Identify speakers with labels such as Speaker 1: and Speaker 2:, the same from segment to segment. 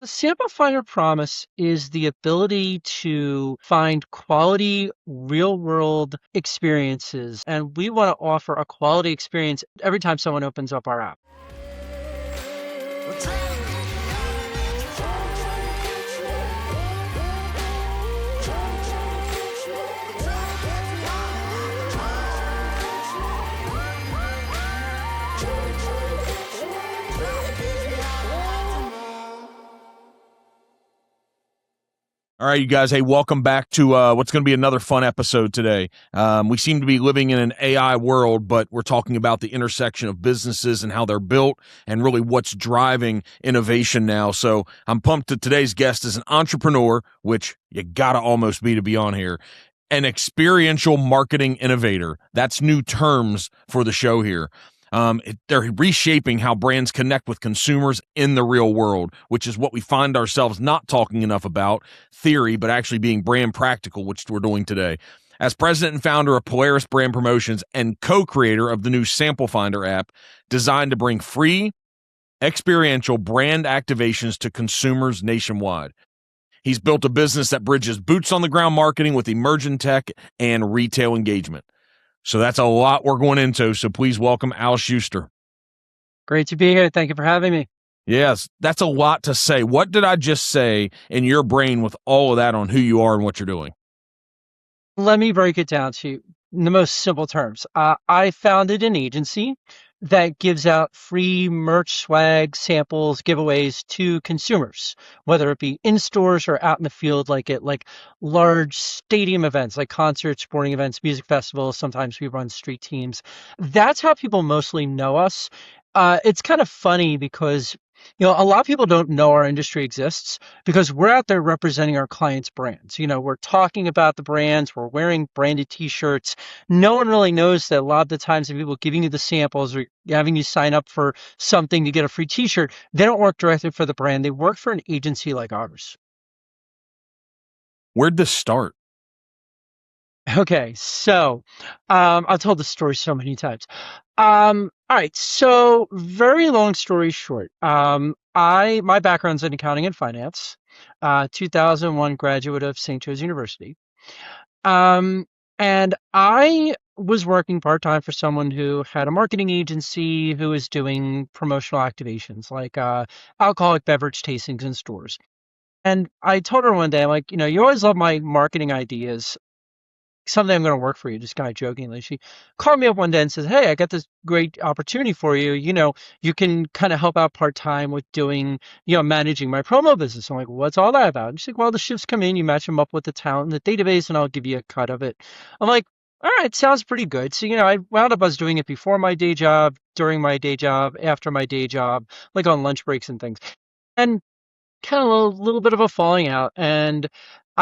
Speaker 1: The SampleFinder promise is the ability to find quality real world experiences. And we want to offer a quality experience every time someone opens up our app.
Speaker 2: All right, you guys. Hey, welcome back to what's going to be another fun episode today. We seem to be living in an AI world, but we're talking about the intersection of businesses and how they're built and really what's driving innovation now. So I'm pumped that today's guest is an entrepreneur, which you got to almost be to be on here, an experiential marketing innovator. That's new terms for the show here. They're reshaping how brands connect with consumers in the real world, which is what we find ourselves not talking enough about theory, but actually being brand practical, which we're doing today. As president and founder of Polaris Brand Promotions and co-creator of the new SampleFinder app, designed to bring free, experiential brand activations to consumers nationwide. He's built a business that bridges boots on the ground marketing with emerging tech and retail engagement. So that's a lot we're going into. So please welcome Al Schuster.
Speaker 1: Great to be here. Thank you for having me.
Speaker 2: Yes, that's a lot to say. What did I just say in your brain with all of that on who you are and what you're doing?
Speaker 1: Let me break it down to you in the most simple terms. I founded an agency that gives out free merch, swag, samples, giveaways to consumers, whether it be in stores or out in the field, like at large stadium events, like concerts, sporting events, music festivals. Sometimes we run street teams. That's how people mostly know us. It's kind of funny because a lot of people don't know our industry exists because we're out there representing our clients' brands. We're talking about the brands, we're wearing branded t-shirts. No one really knows that a lot of the times the people giving you the samples or having you sign up for something to get a free t-shirt, they don't work directly for the brand. They work for an agency like ours.
Speaker 2: Where'd this start?
Speaker 1: Okay, so I've told this story so many times. All right, so very long story short, my background's in accounting and finance, 2001 graduate of St. Joe's University, um, and I was working part time for someone who had a marketing agency who was doing promotional activations like alcoholic beverage tastings in stores. And I told her one day, I'm like, you always love my marketing ideas. Someday I'm going to work for you, just kind of jokingly. She called me up one day and says, "Hey, I got this great opportunity for you. You can kind of help out part time with doing, managing my promo business." I'm like, "What's all that about?" And she's like, "Well, the shifts come in, you match them up with the talent in the database, and I'll give you a cut of it." I'm like, "All right, sounds pretty good." So, I wound up, I was doing it before my day job, during my day job, after my day job, like on lunch breaks and things. And kind of a little bit of a falling out. And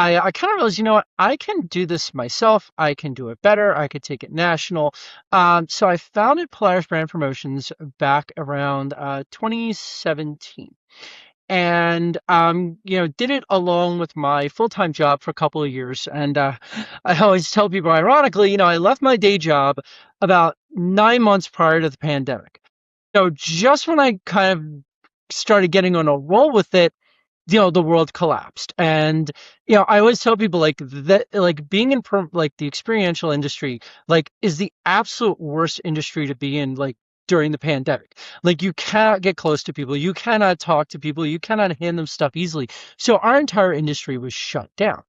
Speaker 1: I kind of realized, what, I can do this myself. I can do it better. I could take it national. So I founded Polaris Brand Promotions back around 2017. And did it along with my full-time job for a couple of years. And I always tell people, ironically, I left my day job about 9 months prior to the pandemic. So just when I kind of started getting on a roll with it, the world collapsed. And I always tell people like that, like being in like the experiential industry, like is the absolute worst industry to be in, like during the pandemic. Like you cannot get close to people, you cannot talk to people, you cannot hand them stuff easily. So our entire industry was shut down.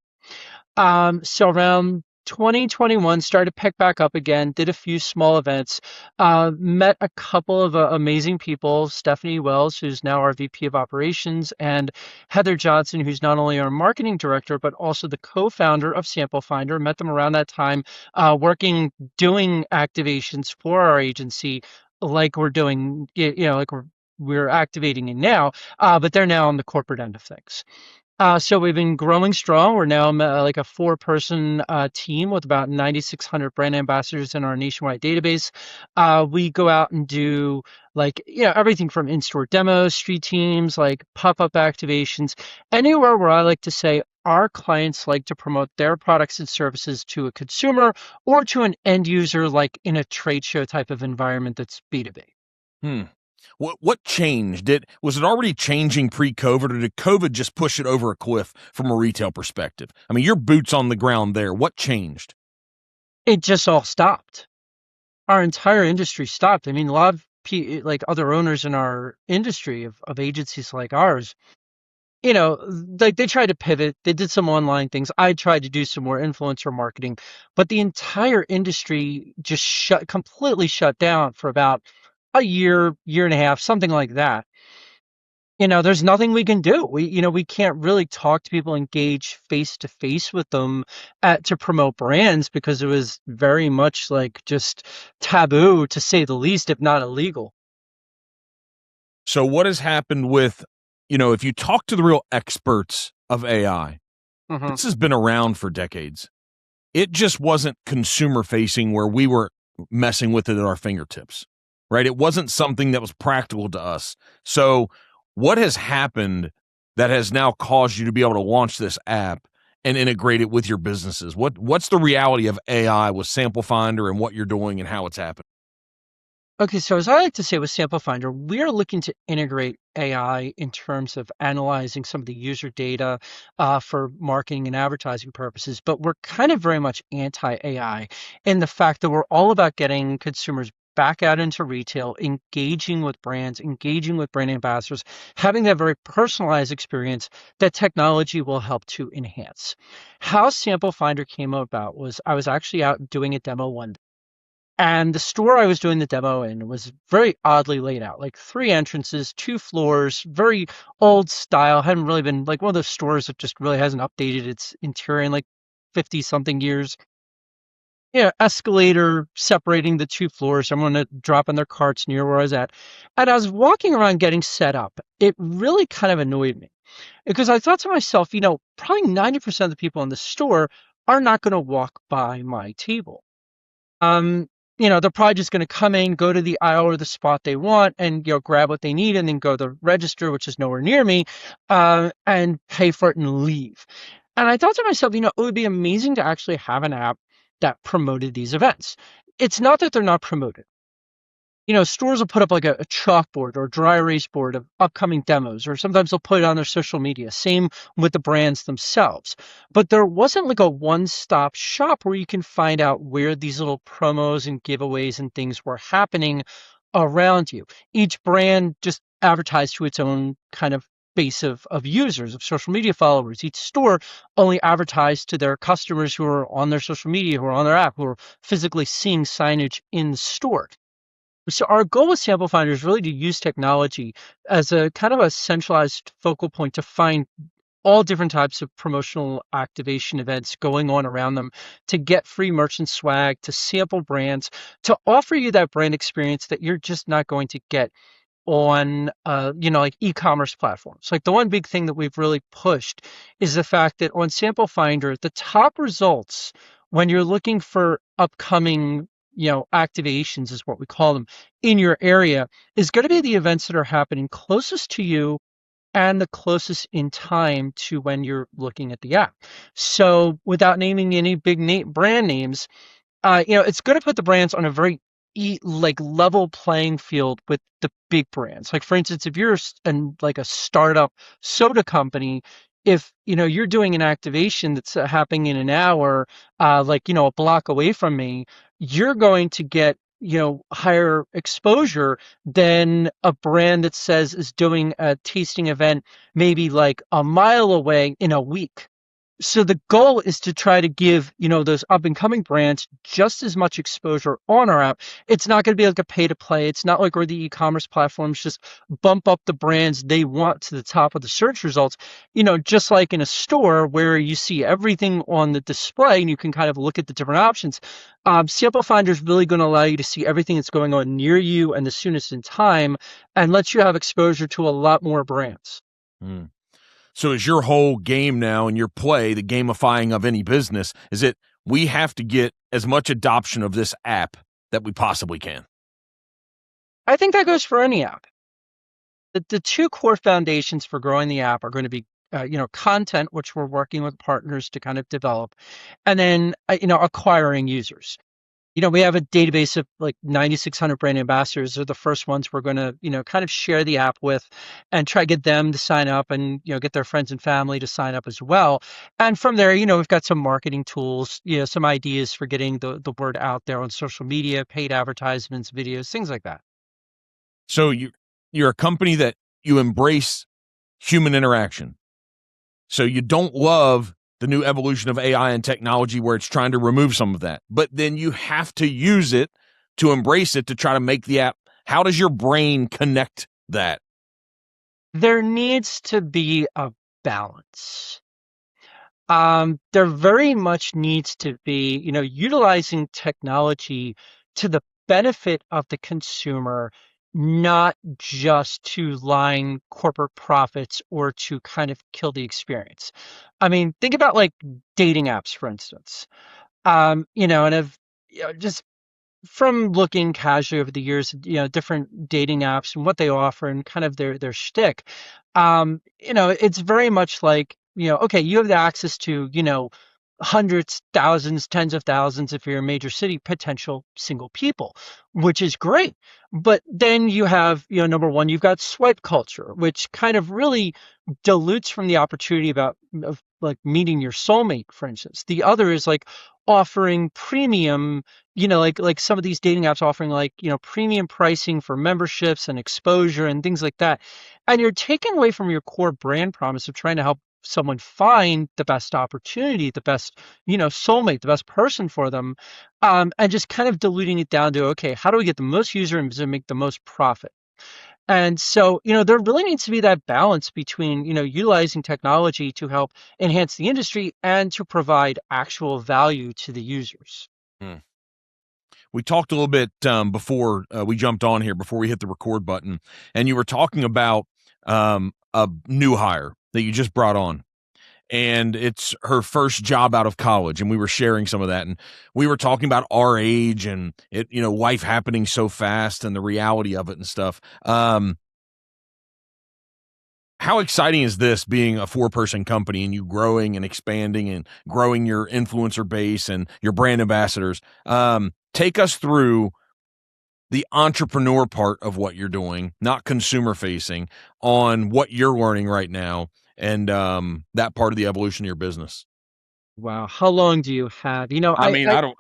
Speaker 1: So around 2021, started to pick back up again, did a few small events, met a couple of amazing people, Stephanie Wells, who's now our VP of Operations, and Heather Johnson, who's not only our marketing director, but also the co-founder of SampleFinder. Met them around that time, doing activations for our agency, like we're doing, like we're activating in now, but they're now on the corporate end of things. So we've been growing strong. We're now like a four-person team with about 9,600 brand ambassadors in our nationwide database. We go out and do everything from in-store demos, street teams, like pop-up activations, anywhere where I like to say our clients like to promote their products and services to a consumer or to an end user, like in a trade show type of environment that's B2B.
Speaker 2: What changed? Was it already changing pre-COVID, or did COVID just push it over a cliff from a retail perspective? I mean, your boots on the ground there. What changed?
Speaker 1: It just all stopped. Our entire industry stopped. I mean, a lot of like other owners in our industry of agencies like ours, like they tried to pivot. They did some online things. I tried to do some more influencer marketing, but the entire industry just completely shut down for about a year, year and a half, something like that. There's nothing we can do. We can't really talk to people, engage face to face with them to promote brands because it was very much like just taboo to say the least, if not illegal.
Speaker 2: So what has happened with, if you talk to the real experts of AI,
Speaker 1: Hmm.
Speaker 2: this has been around for decades. It just wasn't consumer facing where we were messing with it at our fingertips, right? It wasn't something that was practical to us. So, what has happened that has now caused you to be able to launch this app and integrate it with your businesses? What's the reality of AI with SampleFinder and what you're doing and how it's happening?
Speaker 1: Okay, so as I like to say with SampleFinder, we're looking to integrate AI in terms of analyzing some of the user data for marketing and advertising purposes, but we're kind of very much anti-AI in the fact that we're all about getting consumers back out into retail, engaging with brands, engaging with brand ambassadors, having that very personalized experience that technology will help to enhance. How SampleFinder came about was I was actually out doing a demo one. And the store I was doing the demo in was very oddly laid out, like three entrances, two floors, very old style. Hadn't really been like one of those stores that just really hasn't updated its interior in like 50 something years. Yeah, escalator separating the two floors. Someone dropping their carts near where I was at. And I was walking around getting set up. It really kind of annoyed me because I thought to myself, probably 90% of the people in the store are not going to walk by my table. Um, they're probably just going to come in, go to the aisle or the spot they want, and grab what they need, and then go to the register, which is nowhere near me, and pay for it and leave. And I thought to myself, it would be amazing to actually have an app that promoted these events. It's not that they're not promoted. Stores will put up like a chalkboard or dry erase board of upcoming demos, or sometimes they'll put it on their social media. Same with the brands themselves. But there wasn't like a one-stop shop where you can find out where these little promos and giveaways and things were happening around you. Each brand just advertised to its own kind of base of users, of social media followers. Each store only advertised to their customers who are on their social media, who are on their app, who are physically seeing signage in the store. So our goal with Sample Finder is really to use technology as a kind of a centralized focal point to find all different types of promotional activation events going on around them, to get free merchant swag, to sample brands, to offer you that brand experience that you're just not going to get on like e-commerce platforms. Like the one big thing that we've really pushed is the fact that on Sample Finder, the top results when you're looking for upcoming activations is what we call them in your area is going to be the events that are happening closest to you and the closest in time to when you're looking at the app. So without naming any big brand names, it's going to put the brands on a very like level playing field with the big brands. Like for instance, if you're like a startup soda company, if you're doing an activation that's happening in an hour, like a block away from me, you're going to get higher exposure than a brand that says is doing a tasting event maybe like a mile away in a week. So the goal is to try to give, those up and coming brands just as much exposure on our app. It's not going to be like a pay to play. It's not like where the e-commerce platforms just bump up the brands they want to the top of the search results. Just like in a store where you see everything on the display and you can kind of look at the different options. Sample Finder is really going to allow you to see everything that's going on near you and the soonest in time, and lets you have exposure to a lot more brands.
Speaker 2: Hmm. So is your whole game now and your play, the gamifying of any business, is it we have to get as much adoption of this app that we possibly can?
Speaker 1: I think that goes for any app. The two core foundations for growing the app are going to be content, which we're working with partners to kind of develop, and then acquiring users. we have a database of like 9,600 brand ambassadors. They're the first ones we're going to, kind of share the app with and try to get them to sign up and, get their friends and family to sign up as well. And from there, we've got some marketing tools, some ideas for getting the word out there on social media, paid advertisements, videos, things like that.
Speaker 2: So you're a company that you embrace human interaction. So you don't love the new evolution of AI and technology where it's trying to remove some of that, but then you have to use it to embrace it to try to make the app. How does your brain connect that?
Speaker 1: There needs to be a balance. There very much needs to be, utilizing technology to the benefit of the consumer, not just to line corporate profits or to kind of kill the experience. I mean, think about like dating apps, for instance. And if just from looking casually over the years, different dating apps and what they offer and kind of their shtick, it's very much like, okay, you have the access to, hundreds, thousands, tens of thousands if you're a major city, potential single people, which is great. But then you have, number one, you've got swipe culture, which kind of really dilutes from the opportunity of like meeting your soulmate, for instance. The other is like offering premium, like some of these dating apps offering like, premium pricing for memberships and exposure and things like that. And you're taking away from your core brand promise of trying to help someone find the best opportunity, the best, soulmate, the best person for them, and just kind of diluting it down to, okay, how do we get the most users and make the most profit? And so, there really needs to be that balance between, utilizing technology to help enhance the industry and to provide actual value to the users.
Speaker 2: Hmm. We talked a little bit before we jumped on here, before we hit the record button, and you were talking about a new hire that you just brought on. And it's her first job out of college, and we were sharing some of that, and we were talking about our age and it, life happening so fast and the reality of it and stuff. How exciting is this, being a 4-person company and you growing and expanding and growing your influencer base and your brand ambassadors? Take us through the entrepreneur part of what you're doing, not consumer facing, on what you're learning right now, and that part of the evolution of your business.
Speaker 1: Wow, how long do you have?
Speaker 2: I mean, I don't.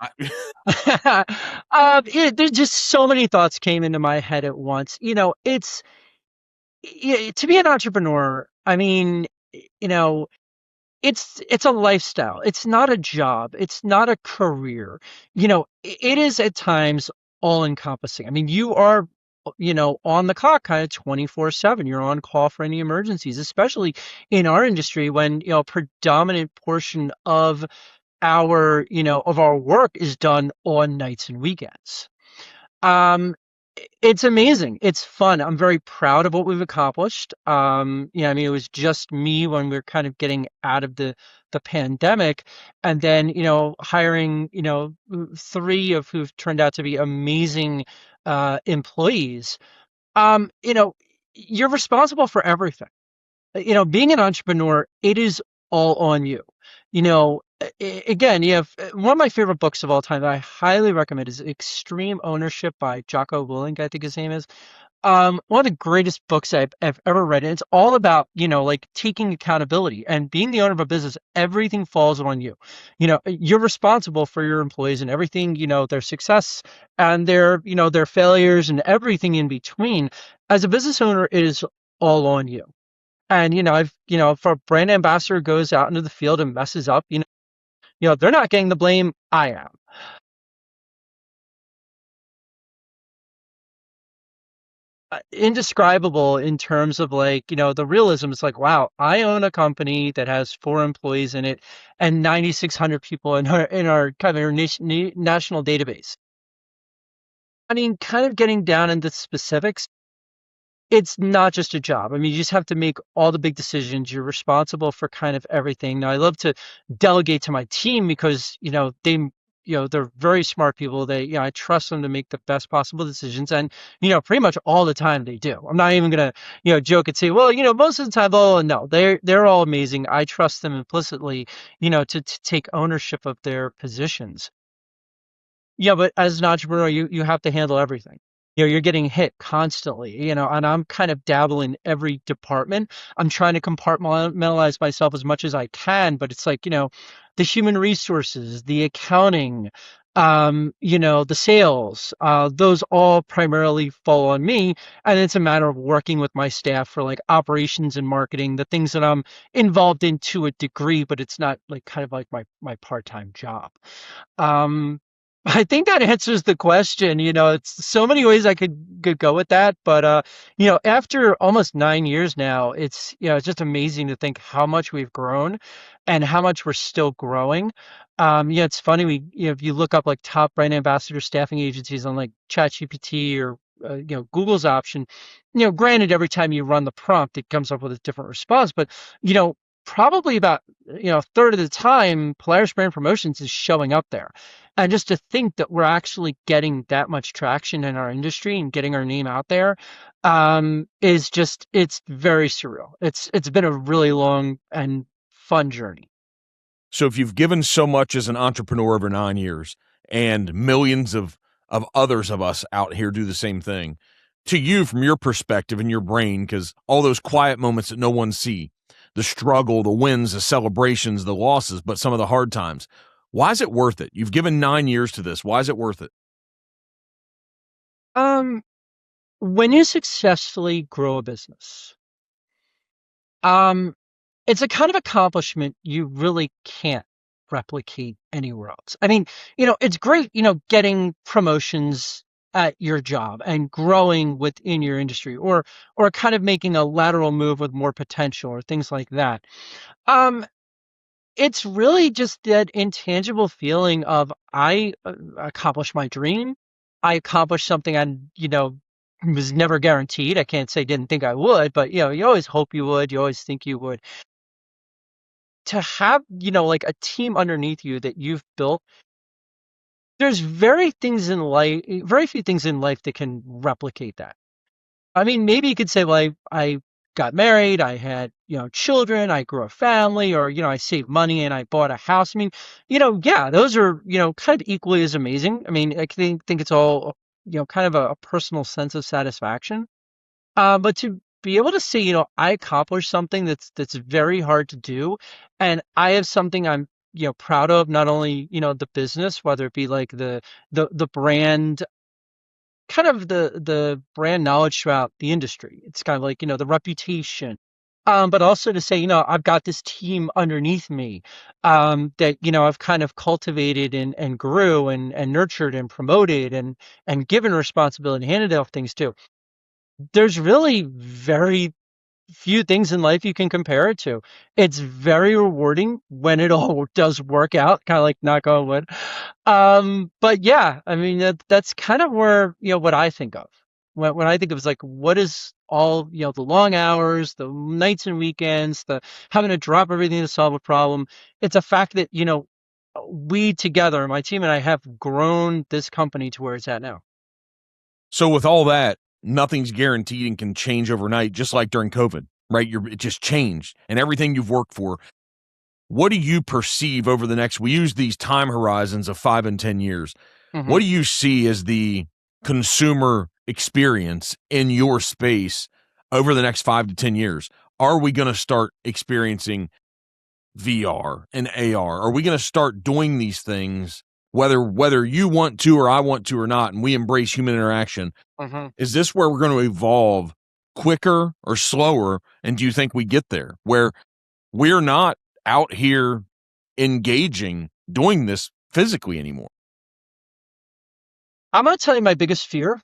Speaker 1: There's just so many thoughts came into my head at once. It's to be an entrepreneur. I mean, you know, it's a lifestyle. It's not a job. It's not a career. It is at times all encompassing. I mean, you are, on the clock kind of 24/7. You're on call for any emergencies, especially in our industry when, a predominant portion of our work is done on nights and weekends. Um, it's amazing. It's fun. I'm very proud of what we've accomplished. I mean, it was just me when we were kind of getting out of the pandemic, and then, hiring, three of who've turned out to be amazing employees. You're responsible for everything. Being an entrepreneur, it is all on you. Again, you have one of my favorite books of all time that I highly recommend is Extreme Ownership by Jocko Willink, I think his name is. One of the greatest books I've ever read. And it's all about, like taking accountability and being the owner of a business. Everything falls on you. You're responsible for your employees and everything, their success and their failures and everything in between. As a business owner, it is all on you. And, if a brand ambassador goes out into the field and messes up, they're not getting the blame. I am. Indescribable in terms of like, the realism. It's like, wow, I own a company that has 4 employees in it and 9,600 people in our kind of our national database. I mean, kind of getting down into specifics, it's not just a job. I mean, you just have to make all the big decisions. You're responsible for kind of everything. Now, I love to delegate to my team because, they're very smart people. I trust them to make the best possible decisions. And, pretty much all the time they do. I'm not even going to, joke and say, well, most of the time, oh, no, they're all amazing. I trust them implicitly, to take ownership of their positions. Yeah, but as an entrepreneur, you have to handle everything. You're getting hit constantly, and I'm kind of dabbling in every department. I'm trying to compartmentalize myself as much as I can, but it's like, the human resources, the accounting, the sales, those all primarily fall on me. And it's a matter of working with my staff for like operations and marketing, the things that I'm involved in to a degree, but it's not like kind of like my part-time job. Um, I think that answers the question. It's so many ways I could go with that, but after almost 9 years now, it's just amazing to think how much we've grown and how much we're still growing. Yeah, it's funny. If you look up like top brand ambassador staffing agencies on like ChatGPT or Google's option, granted, every time you run the prompt, it comes up with a different response, but you know, probably about a third of the time, Polaris Brand Promotions is showing up there. And just to think that we're actually getting that much traction in our industry and getting our name out there, is just it's very surreal. It's been a really long and fun journey.
Speaker 2: So if you've given so much as an entrepreneur over 9 years, and millions of others of us out here do the same thing, to you from your perspective and your brain, because all those quiet moments that no one see, the struggle, the wins, the celebrations, the losses, but some of the hard times. Why is it worth it? You've given 9 years to this. Why is it worth it?
Speaker 1: Um, when you successfully grow a business, um, it's a kind of accomplishment you really can't replicate anywhere else. I mean, it's great, getting promotions at your job and growing within your industry, or kind of making a lateral move with more potential or things like that. Um, it's really just that intangible feeling of I accomplished my dream. I accomplished something I, was never guaranteed. I can't say didn't think I would, but you always hope you would. You always think you would. To have, like a team underneath you that you've built, there's very few things in life that can replicate that. I mean, maybe you could say, well, I got married, I had, children, I grew a family, or, I saved money and I bought a house. I mean, yeah, those are, kind of equally as amazing. I mean, I think it's all, kind of a personal sense of satisfaction. But to be able to say, I accomplished something that's very hard to do, and I have something I'm, proud of, not only, the business, whether it be like the brand, kind of the brand knowledge throughout the industry. It's kind of like, the reputation. But also to say, I've got this team underneath me, that, I've kind of cultivated and grew and nurtured and promoted and given responsibility, handed off things to. There's really very few things in life you can compare it to. It's very rewarding when it all does work out, kind of like knock on wood. But yeah, I mean that's kind of where what I think of when I think of is like what is all the long hours, the nights and weekends, the having to drop everything to solve a problem. It's a fact that we together, my team and I, have grown this company to where it's at now.
Speaker 2: So with all that, nothing's guaranteed and can change overnight, just like during COVID, right? It just changed and everything you've worked for. What do you perceive over the next, we use these time horizons of 5 and 10 years. What
Speaker 1: Hmm.
Speaker 2: do you see as the consumer experience in your space over the next 5 to 10 years? Are we going to start experiencing VR and AR? Are we going to start doing these things, whether you want to or I want to or not, and we embrace human interaction?
Speaker 1: Hmm.
Speaker 2: Is this where we're going to evolve quicker or slower? And do you think we get there where we're not out here engaging doing this physically anymore?
Speaker 1: I'm going to tell you my biggest fear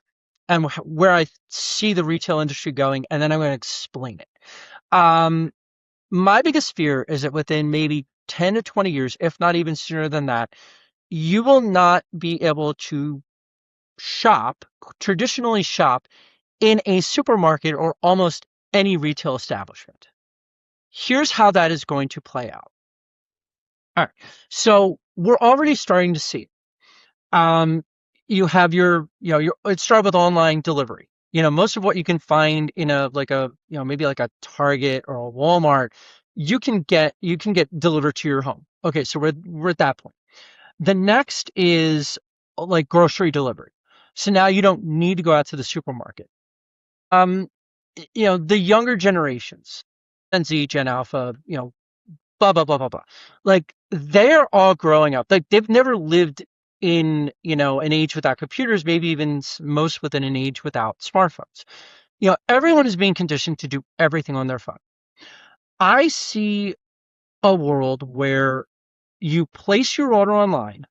Speaker 1: and where I see the retail industry going, and then I'm going to explain it. Um, my biggest fear is that within maybe 10 to 20 years, if not even sooner than that, you will not be able to shop, traditionally shop, in a supermarket or almost any retail establishment. Here's how that is going to play out. All right. So we're already starting to see it. Um, you have it started with online delivery. Most of what you can find in a like a maybe like a Target or a Walmart, you can get delivered to your home. Okay, so we're at that point. The next is like grocery delivery. So now you don't need to go out to the supermarket. Um, the younger generations, Gen Z, Gen Alpha, blah blah blah blah blah. Like they're all growing up. Like they've never lived in an age without computers, maybe even most within an age without smartphones. Everyone is being conditioned to do everything on their phone. I see a world where you place your order online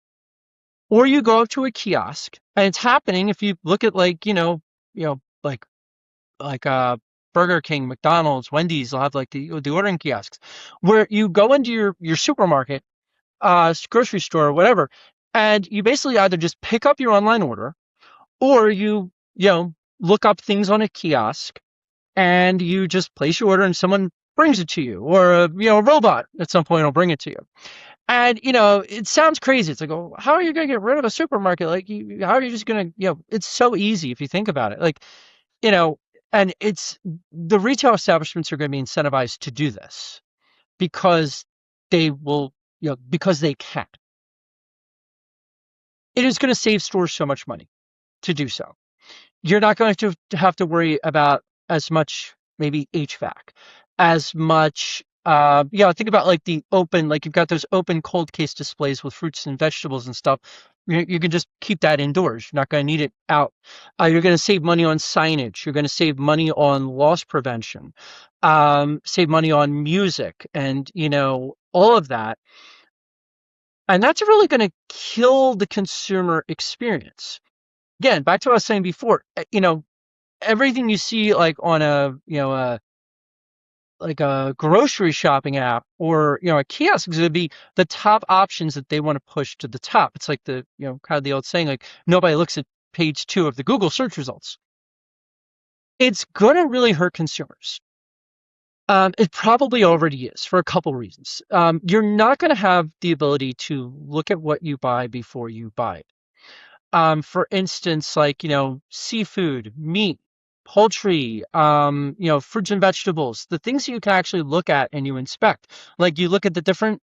Speaker 1: or you go up to a kiosk, and it's happening if you look at like, like Burger King, McDonald's, Wendy's, they'll have like the ordering kiosks where you go into your supermarket, grocery store, or whatever, and you basically either just pick up your online order or you look up things on a kiosk and you just place your order and someone brings it to you, or a robot at some point will bring it to you. And it sounds crazy. It's like, oh, how are you going to get rid of a supermarket? Like, how are you just going to, it's so easy if you think about it. Like, you know, and it's the retail establishments are going to be incentivized to do this because they will, because they can. It is going to save stores so much money to do so. You're not going to have to worry about as much maybe HVAC, as much think about like the open, like you've got those open cold case displays with fruits and vegetables and stuff. You can just keep that indoors. You're not going to need it out. You're going to save money on signage. You're going to save money on loss prevention, save money on music, and all of that. And that's really going to kill the consumer experience. Again, back to what I was saying before. Everything you see like on a grocery shopping app or a kiosk is going to be the top options that they want to push to the top. It's like the kind of the old saying, like nobody looks at page 2 of the Google search results. It's going to really hurt consumers. It probably already is for a couple reasons. You're not going to have the ability to look at what you buy before you buy it. For instance, like, seafood, meat, poultry, fruits and vegetables, the things that you can actually look at and you inspect. Like you look at the different,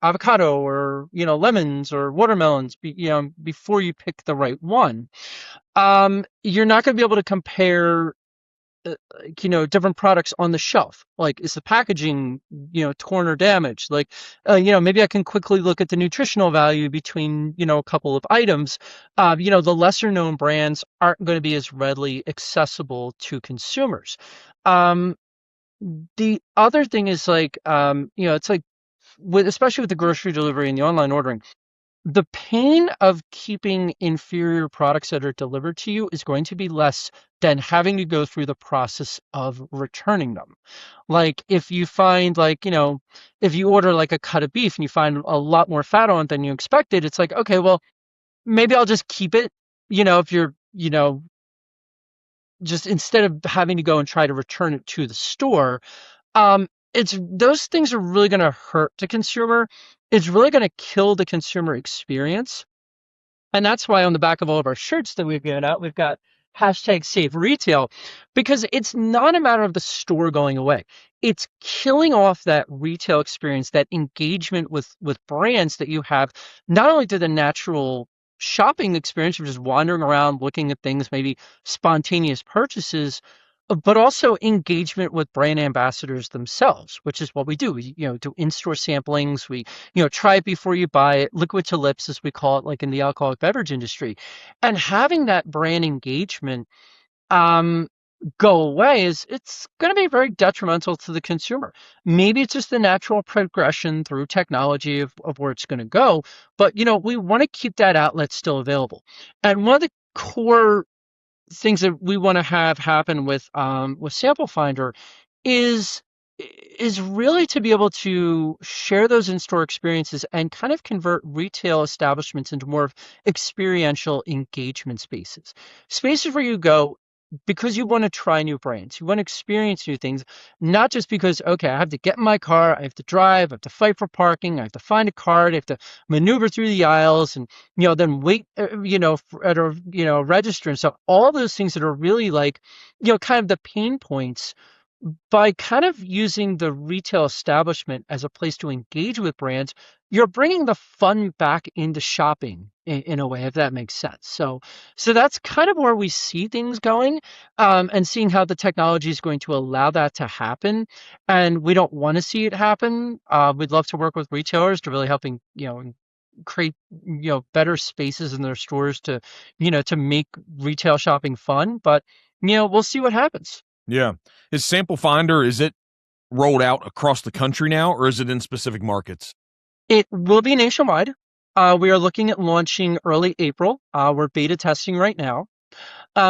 Speaker 1: avocado or, lemons or watermelons, before you pick the right one. You're not going to be able to compare different products on the shelf. Like, is the packaging, torn or damaged? Like, maybe I can quickly look at the nutritional value between, a couple of items. The lesser known brands aren't going to be as readily accessible to consumers. Um, the other thing is like, it's like especially with the grocery delivery and the online ordering, the pain of keeping inferior products that are delivered to you is going to be less than having to go through the process of returning them. Like if you find like, if you order like a cut of beef and you find a lot more fat on it than you expected, it's like, okay, well, maybe I'll just keep it, if you're, just instead of having to go and try to return it to the store. It's those things are really going to hurt the consumer. It's really going to kill the consumer experience. And that's why on the back of all of our shirts that we've given out, we've got hashtag save retail, because it's not a matter of the store going away. It's killing off that retail experience, that engagement with brands that you have, not only to the natural shopping experience of just wandering around, looking at things, maybe spontaneous purchases, but also engagement with brand ambassadors themselves, which is what we do. We, do in-store samplings. We, try it before you buy it, liquid to lips, as we call it, like in the alcoholic beverage industry. And having that brand engagement um, go away it's going to be very detrimental to the consumer. Maybe it's just the natural progression through technology of where it's going to go, but we want to keep that outlet still available. And one of the core things that we want to have happen with SampleFinder is is really to be able to share those in-store experiences and kind of convert retail establishments into more of experiential engagement spaces. Spaces where you go because you want to try new brands, you want to experience new things, not just because, okay, I have to get in my car, I have to drive, I have to fight for parking, I have to find a card, I have to maneuver through the aisles and, then wait, at a, register and stuff. All those things that are really like, kind of the pain points By kind of using the retail establishment as a place to engage with brands, you're bringing the fun back into shopping in a way, if that makes sense. So that's kind of where we see things going, and seeing how the technology is going to allow that to happen. And we don't want to see it happen. We'd love to work with retailers to really helping, create, better spaces in their stores to, to make retail shopping fun. But, we'll see what happens.
Speaker 2: Yeah. Is SampleFinder, is it rolled out across the country now, or is it in specific markets?
Speaker 1: It will be nationwide. We are looking at launching early April. We're beta testing right now.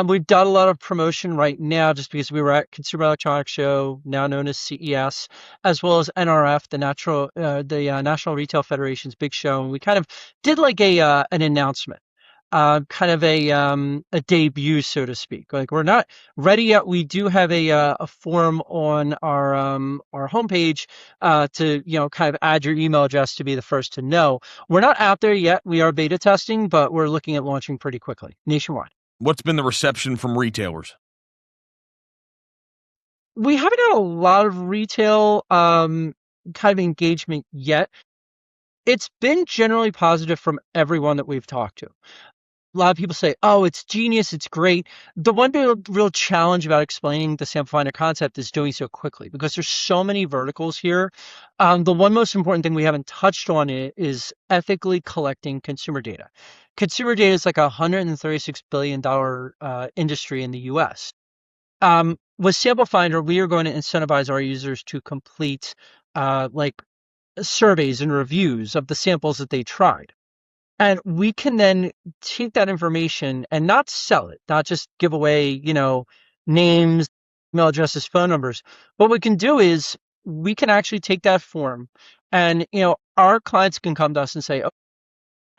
Speaker 1: We've done a lot of promotion right now just because we were at Consumer Electronics Show, now known as CES, as well as NRF, the National Retail Federation's big show, and we kind of did like a an announcement, kind of a debut, so to speak. Like we're not ready yet. We do have a forum on our homepage, to kind of add your email address to be the first to know. We're not out there yet. We are beta testing, but we're looking at launching pretty quickly nationwide.
Speaker 2: What's been the reception from retailers?
Speaker 1: We haven't had a lot of retail kind of engagement yet. It's been generally positive from everyone that we've talked to. A lot of people say, "Oh, it's genius, it's great." The one real challenge about explaining the sample finder concept is doing so quickly because there's so many verticals here. The one most important thing we haven't touched on it is ethically collecting consumer data. Consumer data is like a $136 billion industry in the U.S. With Sample Finder, we are going to incentivize our users to complete like surveys and reviews of the samples that they tried. And we can then take that information and not sell it, not just give away, names, email addresses, phone numbers. What we can do is we can actually take that form and, our clients can come to us and say, "Oh,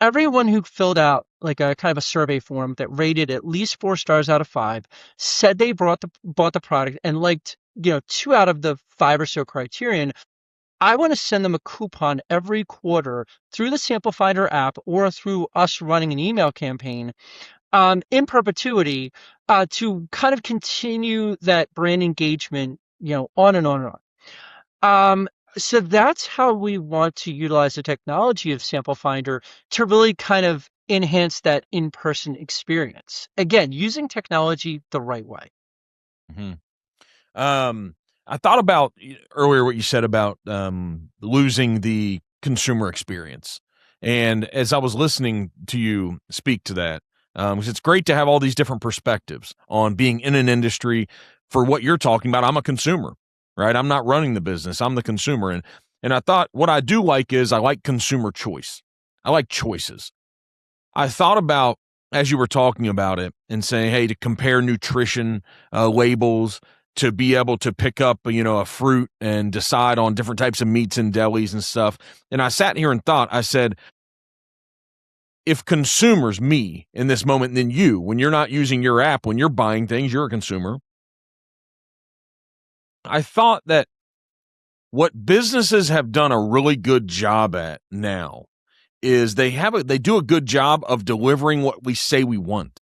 Speaker 1: everyone who filled out like a kind of a survey form that rated at least 4 stars out of 5, said they bought the product and liked, 2 out of the 5 or so criterion. I want to send them a coupon every quarter through the Sample Finder app or through us running an email campaign, in perpetuity, to kind of continue that brand engagement, on and on and on. So that's how we want to utilize the technology of Sample Finder to really kind of enhance that in-person experience. Again, using technology the right way.
Speaker 2: Hmm. I thought about earlier what you said about losing the consumer experience. And as I was listening to you speak to that, 'cause it's great to have all these different perspectives on being in an industry for what you're talking about. I'm a consumer, right? I'm not running the business. I'm the consumer. And I thought what I do like is I like consumer choice. I like choices. I thought about as you were talking about it and saying, hey, to compare nutrition labels, to be able to pick up, a fruit and decide on different types of meats and delis and stuff. And I sat here and thought, I said, if consumers, me in this moment, then you, when you're not using your app, when you're buying things, you're a consumer. I thought that what businesses have done a really good job at now is they do a good job of delivering what we say we want.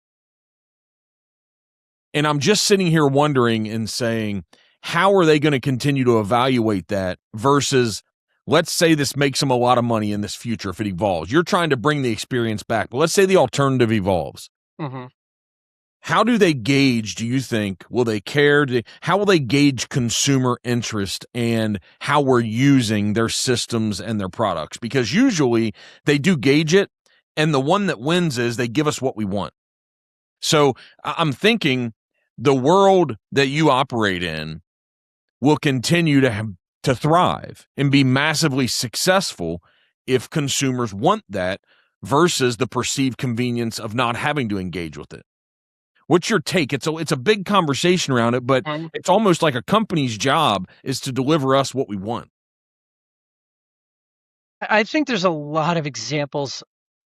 Speaker 2: And I'm just sitting here wondering and saying, how are they going to continue to evaluate that versus, let's say this makes them a lot of money in this future if it evolves. You're trying to bring the experience back, but let's say the alternative evolves.
Speaker 1: Mm-hmm.
Speaker 2: How do they gauge, do you think, will they care? How will they gauge consumer interest and how we're using their systems and their products? Because usually they do gauge it, and the one that wins is they give us what we want. So I'm thinking the world that you operate in will continue to thrive and be massively successful if consumers want that versus the perceived convenience of not having to engage with it. What's your take? It's a big conversation around it, but it's almost like a company's job is to deliver us what we want.
Speaker 1: I think there's a lot of examples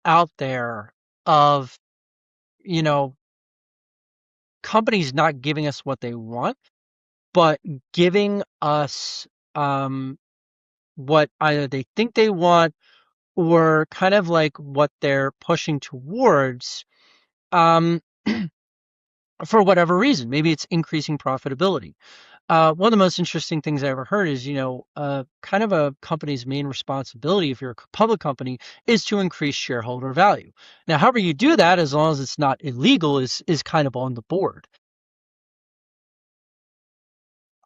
Speaker 1: out there of, you know, companies not giving us what they want, but giving us what either they think they want or kind of like what they're pushing towards, um, for whatever reason. Maybe it's increasing profitability. One of the most interesting things I ever heard is, kind of a company's main responsibility, if you're a public company, is to increase shareholder value. Now, however you do that, as long as it's not illegal, is kind of on the board.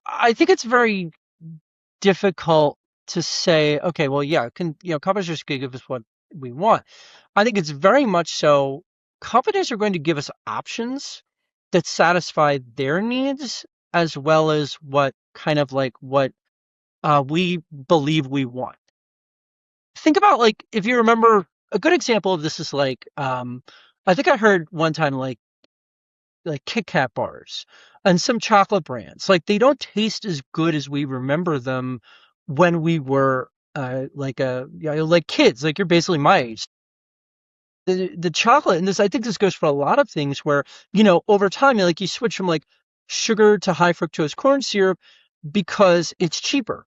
Speaker 1: I think it's very difficult to say, okay, well, yeah, companies are just going to give us what we want. I think it's very much so. Companies are going to give us options that satisfy their needs as well as what we believe we want. Think about like if you remember a good example of this is I think I heard one time like Kit Kat bars and some chocolate brands. Like they don't taste as good as we remember them when we were like kids. Like you're basically my age. The chocolate and this I think this goes for a lot of things where over time like you switch from like sugar to high fructose corn syrup because it's cheaper.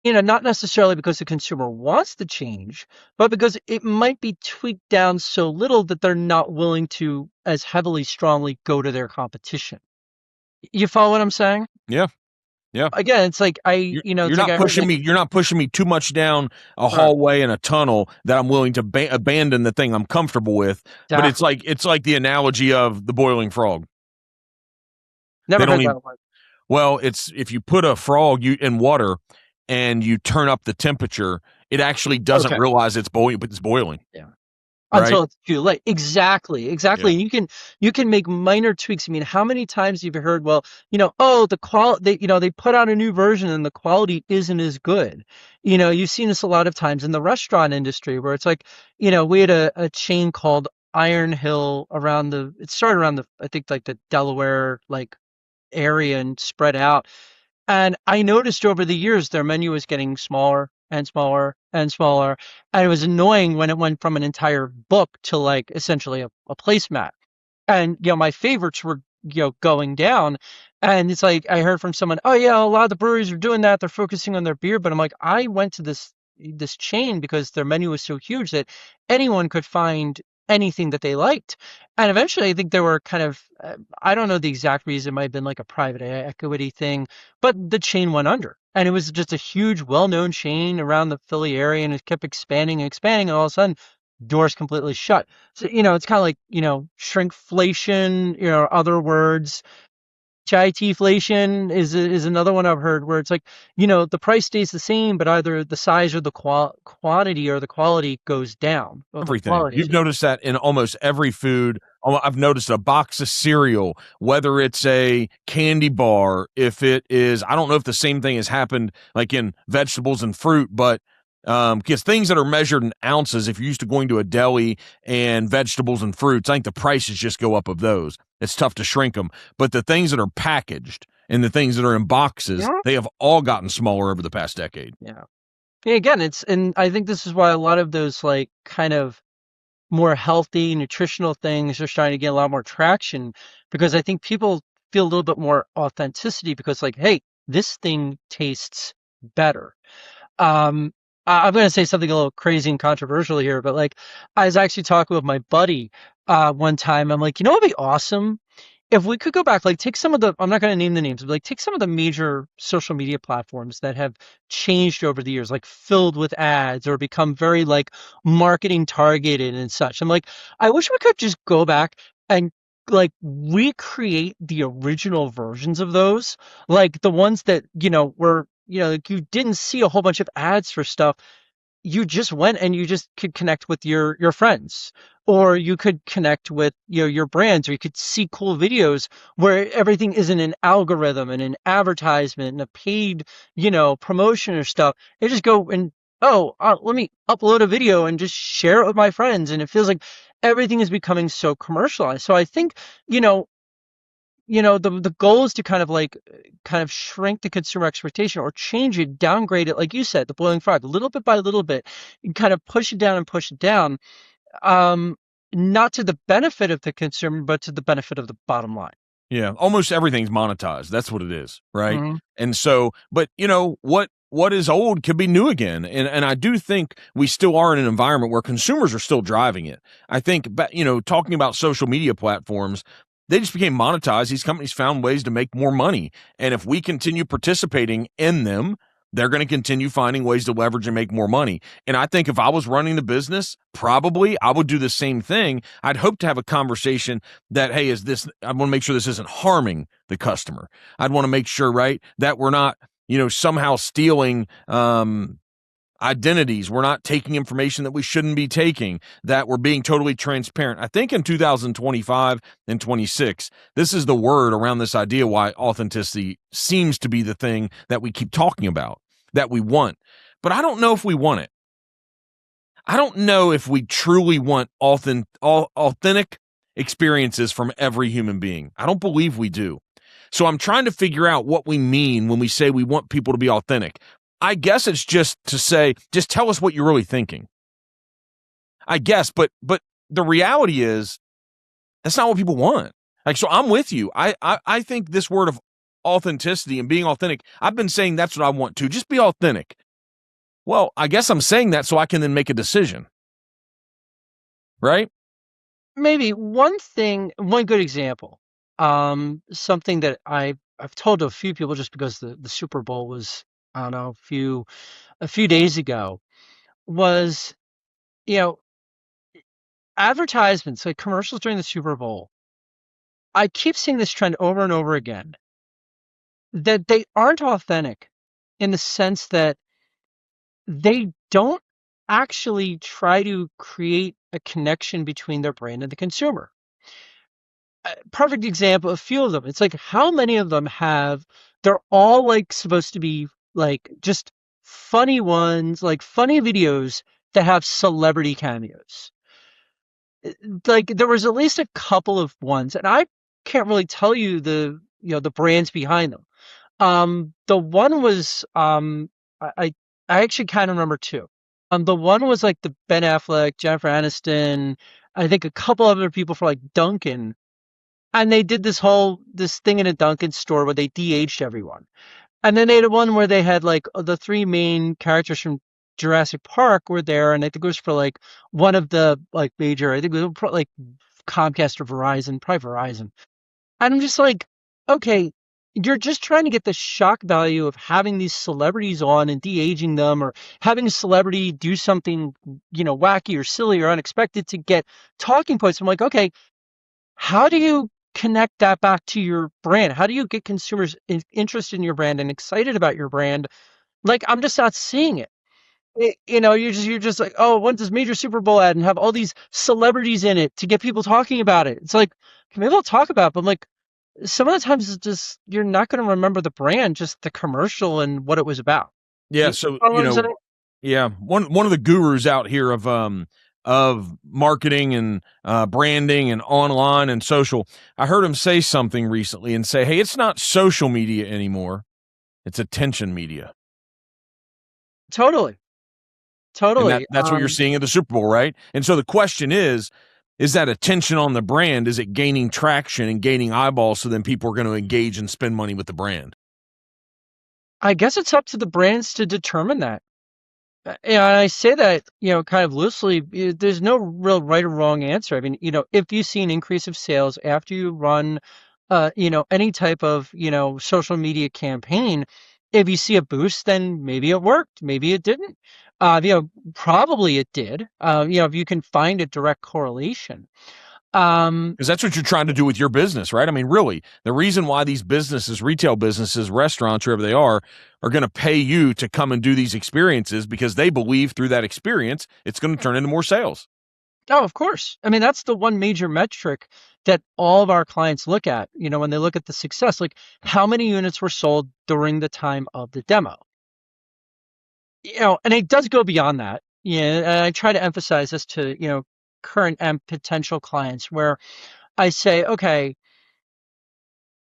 Speaker 1: Not necessarily because the consumer wants to change, but because it might be tweaked down so little that they're not willing to as heavily strongly go to their competition. You follow what I'm saying?
Speaker 2: Yeah, yeah.
Speaker 1: Again, it's like
Speaker 2: You're
Speaker 1: it's like
Speaker 2: not
Speaker 1: I heard
Speaker 2: pushing
Speaker 1: like
Speaker 2: me. You're not pushing me too much down a
Speaker 1: right,
Speaker 2: hallway and a tunnel that I'm willing to abandon the thing I'm comfortable with. But
Speaker 1: exactly.
Speaker 2: it's like the analogy of the boiling frog. They
Speaker 1: Never
Speaker 2: don't
Speaker 1: heard
Speaker 2: even.
Speaker 1: that one.
Speaker 2: Well, it's if you put a frog in water and you turn up the temperature, it actually doesn't
Speaker 1: Okay.
Speaker 2: realize it's boiling, but it's boiling,
Speaker 1: Yeah.
Speaker 2: right?
Speaker 1: Until it's too late. Exactly,
Speaker 2: Yeah,
Speaker 1: exactly. And you can make minor tweaks. I mean, how many times have you heard, well, oh, the quality they put out a new version and the quality isn't as good. You've seen this a lot of times in the restaurant industry where it's like, we had a chain called Iron Hill it started around the I think like the Delaware like area and spread out. And I noticed over the years their menu was getting smaller and smaller and smaller. And it was annoying when it went from an entire book to like essentially a placemat. And my favorites were going down. And it's like I heard from someone, oh yeah, a lot of the breweries are doing that. They're focusing on their beer. But I'm like, I went to this chain because their menu was so huge that anyone could find anything that they liked. And eventually, I think there were kind of I don't know the exact reason. It might have been like a private equity thing, but the chain went under. And it was just a huge, well-known chain around the Philly area, and it kept expanding and expanding, and all of a sudden, doors completely shut. So, it's kind of like, shrinkflation, other words. Chai-tiflation is another one I've heard where it's like, the price stays the same, but either the size or the quantity or the quality goes down. Well, the
Speaker 2: everything.
Speaker 1: quality.
Speaker 2: You've noticed that in almost every food. I've noticed a box of cereal, whether it's a candy bar, if it is, I don't know if the same thing has happened like in vegetables and fruit, but because things that are measured in ounces, if you're used to going to a deli and vegetables and fruits, I think the prices just go up of those. It's tough to shrink them. But the things that are packaged and the things that are in boxes,
Speaker 1: Yeah.
Speaker 2: they have all gotten smaller over the past decade.
Speaker 1: Yeah. Yeah, again, and I think this is why a lot of those like kind of more healthy nutritional things are starting to get a lot more traction because I think people feel a little bit more authenticity because like, hey, this thing tastes better. Um, I'm going to say something a little crazy and controversial here, but like I was actually talking with my buddy one time. I'm like, it'd be awesome if we could go back, like take some of the, I'm not going to name the names, but like take some of the major social media platforms that have changed over the years, like filled with ads or become very like marketing targeted and such. I'm like, I wish we could just go back and like recreate the original versions of those, like the ones that, were, like you didn't see a whole bunch of ads for stuff. You just went and you just could connect with your friends, or you could connect with your brands, or you could see cool videos where everything isn't an algorithm and an advertisement and a paid promotion or stuff. They just go and, oh, let me upload a video and just share it with my friends, and it feels like everything is becoming so commercialized. So I think you know the goal is to kind of shrink the consumer expectation or change it, downgrade it, like you said, the boiling frog, little bit by little bit, and kind of push it down and push it down, um, not to the benefit of the consumer, but to the benefit of the bottom line.
Speaker 2: Yeah, almost everything's monetized. That's what it is, right?
Speaker 1: Hmm.
Speaker 2: And so, but what is old could be new again, and I do think we still are in an environment where consumers are still driving it. I think, talking about social media platforms, they just became monetized. These companies found ways to make more money. And if we continue participating in them, they're going to continue finding ways to leverage and make more money. And I think if I was running the business, probably I would do the same thing. I'd hope to have a conversation that, hey, I want to make sure this isn't harming the customer. I'd want to make sure, right, that we're not, somehow stealing, identities. We're not taking information that we shouldn't be taking, that we're being totally transparent. I think in 2025 and 26, this is the word around this idea why authenticity seems to be the thing that we keep talking about, that we want. But I don't know if we want it. I don't know if we truly want authentic experiences from every human being. I don't believe we do. So I'm trying to figure out what we mean when we say we want people to be authentic. I guess it's just to say, just tell us what you're really thinking. I guess, but the reality is that's not what people want. Like, so I'm with you. I think this word of authenticity and being authentic, I've been saying that's what I want to. Just be authentic. Well, I guess I'm saying that so I can then make a decision. Right?
Speaker 1: Maybe one good example, something that I've told to a few people just because the Super Bowl was, I don't know, a few days ago, was, you know, advertisements, like commercials during the Super Bowl. I keep seeing this trend over and over again, that they aren't authentic in the sense that they don't actually try to create a connection between their brand and the consumer. Perfect example, a few of them. It's like how many of them they're all like supposed to be like just funny ones, like funny videos that have celebrity cameos. Like there was at least a couple of ones, and I can't really tell you the brands behind them. The one was I actually kind of remember two. The one was like the Ben Affleck, Jennifer Aniston, I think a couple other people for like Dunkin', and they did this thing in a Dunkin' store where they de-aged everyone. And then they had one where they had like the three main characters from Jurassic Park were there, and I think it was for like one of the like major, I think it was like Comcast or Verizon, probably Verizon. And I'm just like, okay, you're just trying to get the shock value of having these celebrities on and de-aging them, or having a celebrity do something, wacky or silly or unexpected to get talking points. I'm like, okay, how do you connect that back to your brand? How do you get consumers interested in your brand and excited about your brand? Like, I'm just not seeing it. You're just like, oh, when's this major Super Bowl ad and have all these celebrities in it to get people talking about it? It's like, okay, maybe I'll talk about it, but I'm like, some of the times it's just you're not going to remember the brand, just the commercial and what it was about.
Speaker 2: Yeah.
Speaker 1: You
Speaker 2: So,
Speaker 1: follow what I'm saying?
Speaker 2: yeah, one of the gurus out here of marketing and branding and online and social. I heard him say something recently and say, "Hey, it's not social media anymore; it's attention media."
Speaker 1: Totally,
Speaker 2: And
Speaker 1: totally.
Speaker 2: that's what you're seeing at the Super Bowl, right? And so the question is that attention on the brand, is it gaining traction and gaining eyeballs so then people are going to engage and spend money with the brand?
Speaker 1: I guess it's up to the brands to determine that. Yeah, and I say that, kind of loosely. There's no real right or wrong answer. I mean, if you see an increase of sales after you run, any type of, social media campaign, if you see a boost, then maybe it worked, maybe it didn't. Probably it did. If you can find a direct correlation. Um,
Speaker 2: Because that's what you're trying to do with your business, right? I mean, really, the reason why these businesses, retail businesses, restaurants, wherever they are going to pay you to come and do these experiences because they believe through that experience, it's going to turn into more sales.
Speaker 1: oh, of course. I mean, that's the one major metric that all of our clients look at, when they look at the success, like how many units were sold during the time of the demo. And it does go beyond that. Yeah, and I try to emphasize this to, current and potential clients where I say, okay,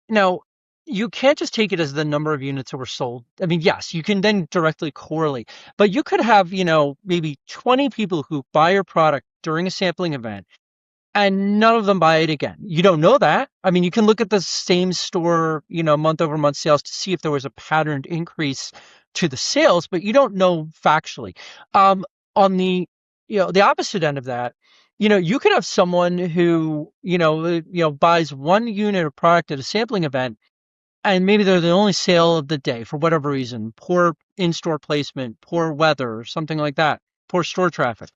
Speaker 1: now you can't just take it as the number of units that were sold. I mean, yes, you can then directly correlate, but you could have, maybe 20 people who buy your product during a sampling event and none of them buy it again. You don't know that. I mean, you can look at the same store, month over month sales to see if there was a patterned increase to the sales, but you don't know factually. On the opposite end of that, you could have someone who, buys one unit of product at a sampling event, and maybe they're the only sale of the day for whatever reason, poor in-store placement, poor weather, or something like that, poor store traffic.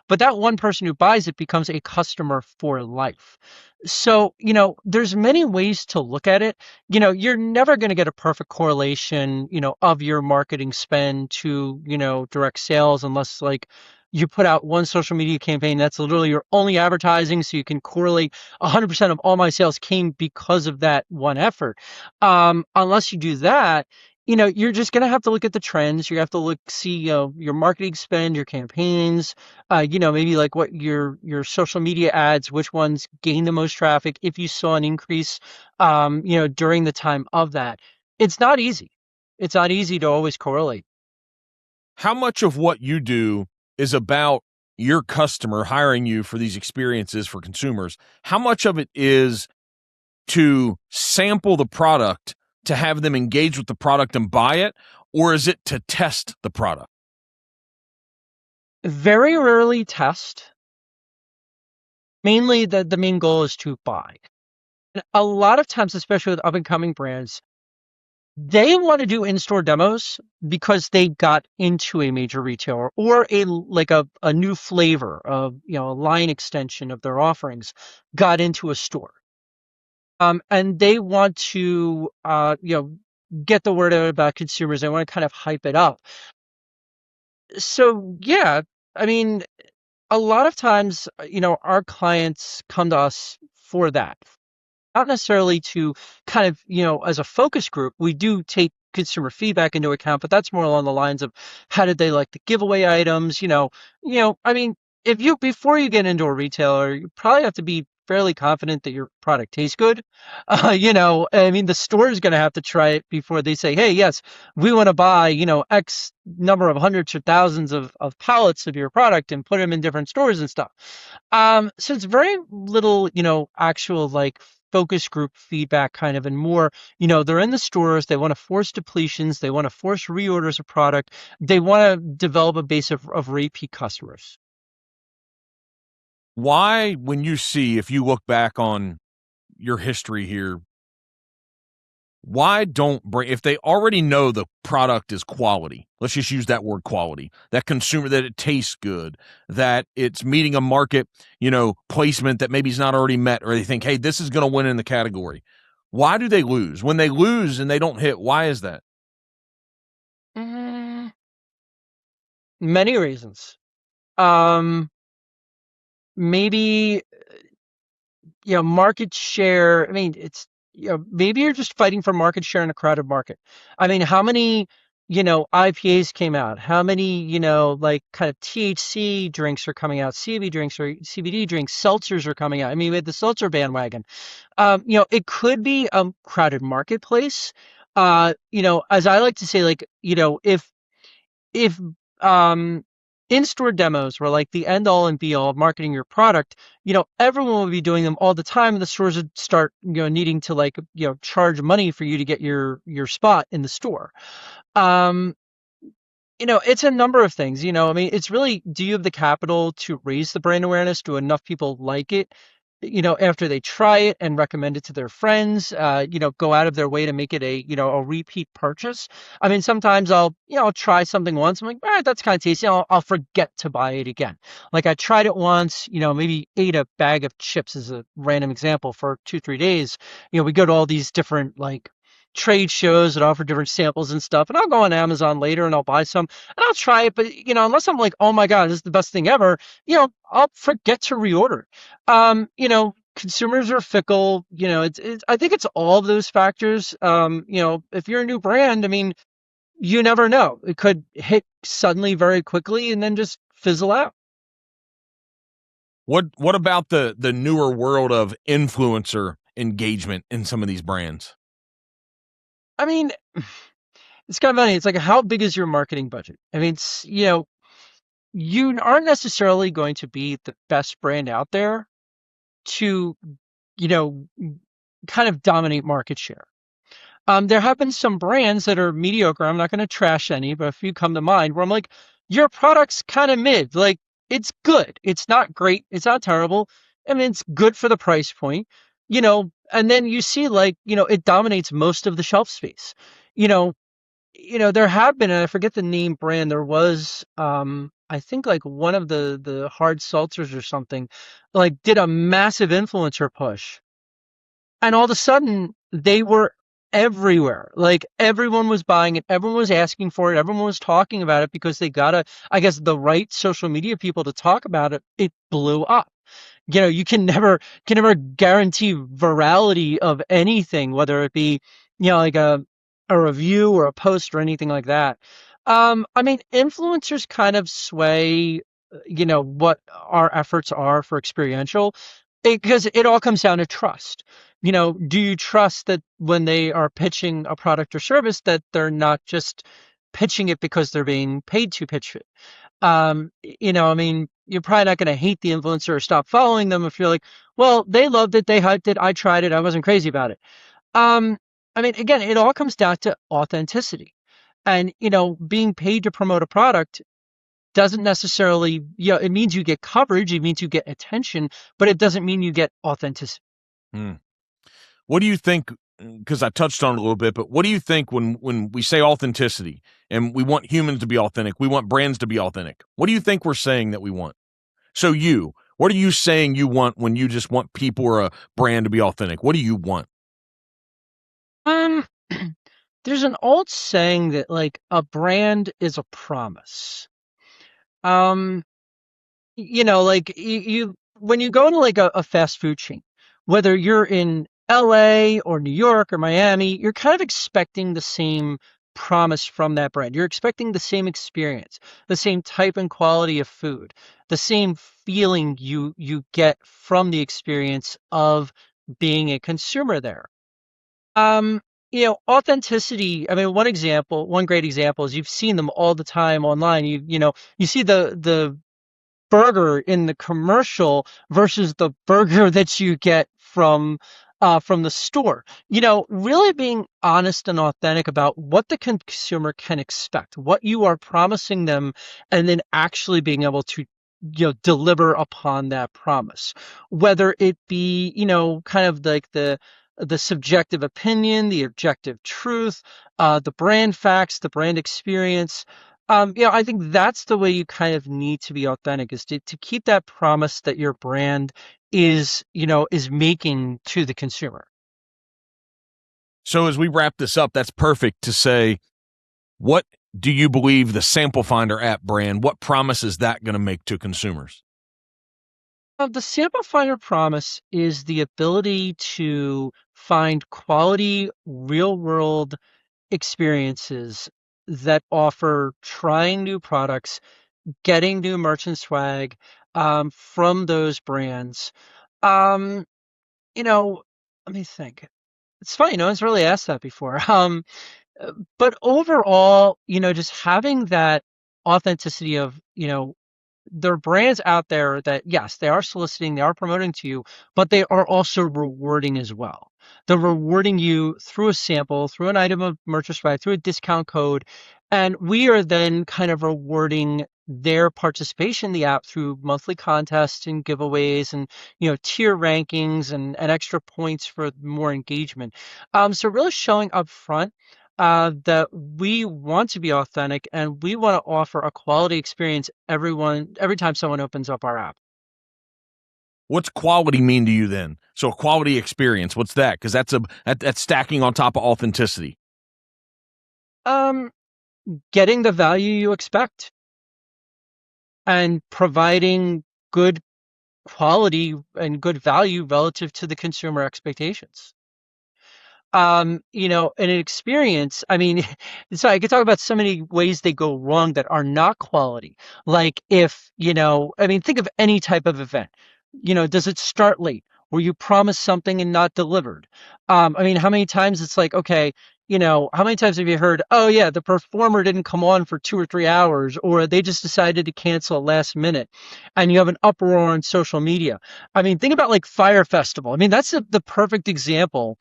Speaker 1: But that one person who buys it becomes a customer for life. So, there's many ways to look at it. You're never going to get a perfect correlation, of your marketing spend to, direct sales unless like you put out one social media campaign that's literally your only advertising so you can correlate 100% of all my sales came because of that one effort. Unless you do that, you're just going to have to look at the trends. You have to see, your marketing spend, your campaigns, maybe like what your social media ads, which ones gain the most traffic. If you saw an increase, during the time of that, it's not easy. It's not easy to always correlate.
Speaker 2: How much of what you do is about your customer hiring you for these experiences for consumers? How much of it is to sample the product, to have them engage with the product and buy it, or is it to test the product?
Speaker 1: Very rarely test. Mainly the main goal is to buy. And a lot of times, especially with up and coming brands, they want to do in-store demos because they got into a major retailer or a new flavor of, a line extension of their offerings got into a store. And they want to, get the word out about consumers. They want to kind of hype it up. So yeah, I mean, a lot of times, our clients come to us for that. Not necessarily to kind of, as a focus group, we do take consumer feedback into account, but that's more along the lines of how did they like the giveaway items, I mean, if you before you get into a retailer, you probably have to be fairly confident that your product tastes good. I mean, the store is going to have to try it before they say, hey, yes, we want to buy, X number of hundreds or thousands of pallets of your product and put them in different stores and stuff. So it's very little, actual like focus group feedback kind of and more, they're in the stores, they want to force depletions, they want to force reorders of product, they want to develop a base of repeat customers.
Speaker 2: Why, when you see, if you look back on your history here, why don't bring, if they already know the product is quality, let's just use that word quality, that consumer, that it tastes good, that it's meeting a market, placement that maybe is not already met, or they think, hey, this is going to win in the category. Why do they lose? When they lose and they don't hit, why is that?
Speaker 1: Mm, Many reasons. Um, Maybe, market share. I mean, it's, maybe you're just fighting for market share in a crowded market. I mean, how many, IPAs came out? How many, like kind of THC drinks are coming out? CBD drinks or CBD drinks, seltzers are coming out. I mean, we had the seltzer bandwagon. It could be a crowded marketplace. As I like to say, like, if um in-store demos were like the end all and be all of marketing your product, everyone would be doing them all the time, and the stores would start, needing to like, charge money for you to get your spot in the store. Um, it's a number of things. I mean, it's really, do you have the capital to raise the brand awareness? Do enough people like it? After they try it and recommend it to their friends, go out of their way to make it a repeat purchase. I mean, sometimes I'll try something once. I'm like, all right, that's kind of tasty. I'll forget to buy it again. Like I tried it once, maybe ate a bag of chips as a random example for 2, 3 days. We go to all these different like trade shows that offer different samples and stuff. And I'll go on Amazon later and I'll buy some and I'll try it. But, unless I'm like, oh my God, this is the best thing ever, I'll forget to reorder. Consumers are fickle. I think it's all of those factors. If you're a new brand, I mean, you never know. It could hit suddenly very quickly and then just fizzle out.
Speaker 2: What about the newer world of influencer engagement in some of these brands?
Speaker 1: I mean, it's kind of funny. It's like, how big is your marketing budget? I mean, you aren't necessarily going to be the best brand out there to, you know, kind of dominate market share. There have been some brands that are mediocre. I'm not going to trash any, but a few come to mind where I'm like, your product's kind of mid. Like, it's good. It's not great. It's not terrible. I mean, it's good for the price point, and then you see like, it dominates most of the shelf space. You know, there have been, and I forget the name brand, there was I think like one of the hard seltzers or something, like did a massive influencer push, and all of a sudden they were everywhere. Like everyone was buying it, everyone was asking for it, everyone was talking about it because they got I guess the right social media people to talk about it. It blew up. You can never guarantee virality of anything, whether it be, like a review or a post or anything like that. I mean, influencers kind of sway, what our efforts are for experiential, because it all comes down to trust. Do you trust that when they are pitching a product or service that they're not just pitching it because they're being paid to pitch it? I mean, you're probably not going to hate the influencer or stop following them if you're like, well, they loved it, they hyped it, I tried it, I wasn't crazy about it. Um, I mean, again, it all comes down to authenticity. And, being paid to promote a product doesn't necessarily, it means you get coverage, it means you get attention, but it doesn't mean you get authenticity.
Speaker 2: Hmm. What do you think? Because I touched on it a little bit, but what do you think when we say authenticity and we want humans to be authentic, we want brands to be authentic? What do you think we're saying that we want? So what are you saying you want when you just want people or a brand to be authentic? What do you want?
Speaker 1: Um, there's an old saying that like a brand is a promise. Um, like you when you go to like a fast food chain, whether you're in LA or New York or Miami, you're kind of expecting the same promise from that brand. You're expecting the same experience, the same type and quality of food, the same feeling you get from the experience of being a consumer there. Um, authenticity. I mean, one great example is you've seen them all the time online. You see the burger in the commercial versus the burger that you get from the store. Really being honest and authentic about what the consumer can expect, what you are promising them, and then actually being able to deliver upon that promise. Whether it be, kind of like the subjective opinion, the objective truth, the brand facts, the brand experience. I think that's the way you kind of need to be authentic, is to keep that promise that your brand is making to the consumer.
Speaker 2: So as we wrap this up, that's perfect to say, what do you believe the SampleFinder app brand, what promise is that going to make to consumers?
Speaker 1: The sample finder promise is the ability to find quality real world experiences that offer trying new products, getting new merchant swag from those brands. Um, you know, Let me think. It's funny, no one's really asked that before. But overall, just having that authenticity of, there are brands out there that, yes, they are soliciting, they are promoting to you, but they are also rewarding as well. They're rewarding you through a sample, through an item of merchandise, through a discount code. And we are then kind of rewarding their participation in the app through monthly contests and giveaways and, tier rankings and extra points for more engagement. So really showing up front that we want to be authentic and we want to offer a quality experience every time someone opens up our app.
Speaker 2: What's quality mean to you then? So a quality experience, what's that? Because that's stacking on top of authenticity.
Speaker 1: Um, Getting the value you expect and providing good quality and good value relative to the consumer expectations. In an experience, I mean, so I could talk about so many ways they go wrong that are not quality. Like if, I mean, think of any type of event. Does it start late? Where you promise something and not delivered? I mean, how many times it's like, okay, how many times have you heard, oh yeah, the performer didn't come on for 2 or 3 hours, or they just decided to cancel last minute, and you have an uproar on social media. I mean, think about like Fire Festival. I mean, that's the perfect example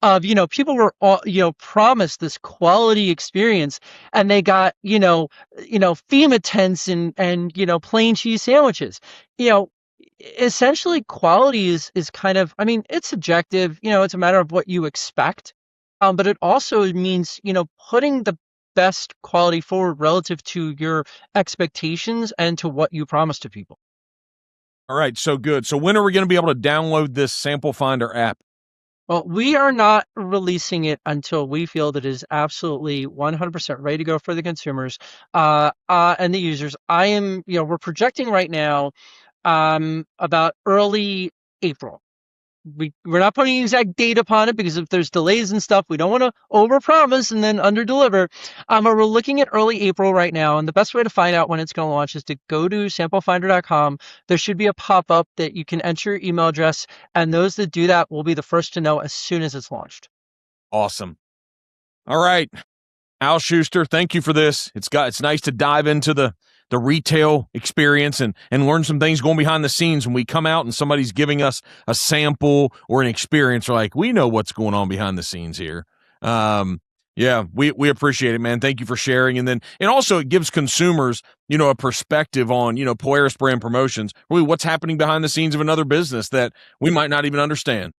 Speaker 1: of, people were all, promised this quality experience, and they got, FEMA tents and, plain cheese sandwiches. You know, essentially quality is kind of, I mean, it's subjective, it's a matter of what you expect. But it also means, putting the best quality forward relative to your expectations and to what you promise to people.
Speaker 2: All right, so good. So when are we going to be able to download this SampleFinder app?
Speaker 1: Well, we are not releasing it until we feel that it is absolutely 100% ready to go for the consumers and the users. We're projecting right now about early April. We're not putting an exact date upon it because if there's delays and stuff, we don't want to overpromise and then underdeliver. But we're looking at early April right now, and the best way to find out when it's going to launch is to go to samplefinder.com. There should be a pop-up that you can enter your email address, and those that do that will be the first to know as soon as it's launched.
Speaker 2: Awesome. All right, Al Schuster, thank you for this. It's nice to dive into the retail experience and learn some things going behind the scenes. When we come out and somebody's giving us a sample or an experience, we're like, we know what's going on behind the scenes here. Yeah, we appreciate it, man. Thank you for sharing. And also it gives consumers, a perspective on, Polaris brand promotions, really what's happening behind the scenes of another business that we might not even understand.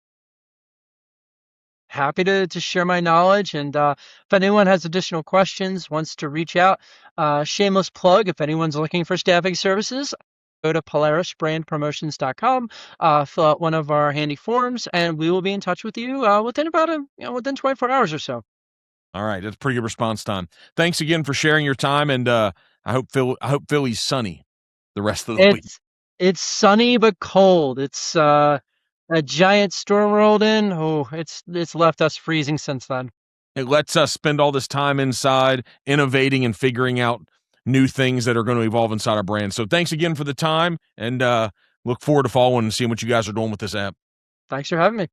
Speaker 1: Happy to share my knowledge. And if anyone has additional questions, wants to reach out, shameless plug, if anyone's looking for staffing services, go to polarisbrandpromotions.com, fill out one of our handy forms, and we will be in touch with you within about within 24 hours or so.
Speaker 2: All right, that's pretty good response time. Thanks again for sharing your time, and I hope Philly's sunny the rest of the week.
Speaker 1: It's sunny but cold. It's a giant storm rolled in. Oh, it's left us freezing since then.
Speaker 2: It lets us spend all this time inside, innovating and figuring out new things that are going to evolve inside our brand. So thanks again for the time, and look forward to following and seeing what you guys are doing with this app.
Speaker 1: Thanks for having me.